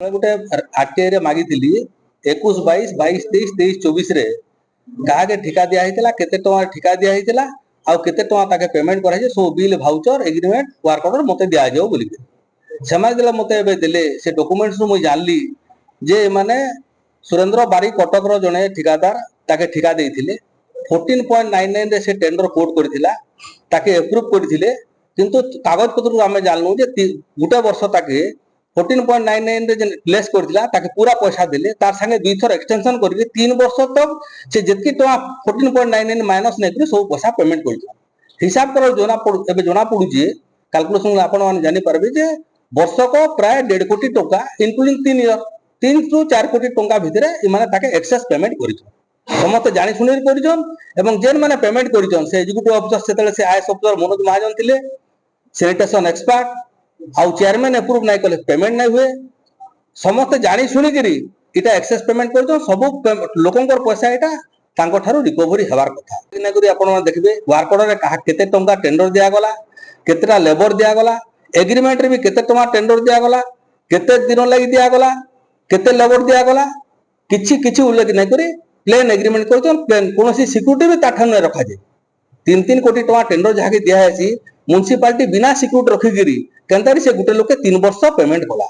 गोटे आरटीआई रे मागिथिली 21 22 22 23 23 24 रे काहे ठिका दिया हितला केते टका ठिका दिया हितला आ केते टका ताके पेमेंट करा जे सो bill voucher agreement work order मते दिया जाओ बोली समाज दिला मते एबे दिले से डॉक्यूमेंट्स मु जानली जे माने सुरेंद्र बारी कटक रो जने ठिकादार ताके ठिका देइथिले 14.99 रे से टेंडर कोड करथिला ताके अप्रूव करथिले किंतु कागज पत्र आमे जानलु जे गुटे वर्ष ताके 14.99 रे प्लेस करथिला ताके पूरा पैसा देले तार संगे दुई थर एक्सटेंशन करके 3 वर्ष तक से जतकी टका 14.99 माइनस नै करी सब पैसा पेमेंट करथिला हिसाब करो जोना पडु एबे जोना पडु जे कैलकुलेशन आपण माने जानि परबे जे वर्ष को प्राय 1.5 कोटी टका इंक्लूडिंग 3 ईयर 3 टू 4 कोटी टका भितरे इ माने ताके एक्सेस पेमेंट करिछन समस्त जानि सुनि करिछन एवं जेन माने पेमेंट करिछन से एग्जीक्यूटिव ऑफिसर सेतले से आईएएस ऑफिसर मनोज महाजन थिले सैनिटेशन एक्सपर्ट आउ चेयरमैन अप्रूव नै कले पेमेंट नै हुए समस्त जानि सुनि करी इटा एक्सेस पेमेंट करछन सब लोकंकर पैसा इटा तांको थारु रिकवरी हेबार कथा नै करी आपण माने देखबे वर्क ऑर्डर रे कहा केते टंका टेंडर दिया गला केतेटा लेबर दिया गला एग्रीमेंट रे भी केते टंका टेंडर दिया गला केते दिन लागि दिया गला केते लेबर दिया गला किछि किछि उल्लेख नै करी प्लेन एग्रीमेंट करछन प्लेन कोनोसी सिक्युरिटी भी ताठन नै रखा जे 3-3 कोटी टका टेंडर जहाके दिया हैछि म्युनिसिपालिटी बिना सिक्युरिटी रखी गिरी केनतारी से गुटे लोके 3 वर्ष पेमेंट कला।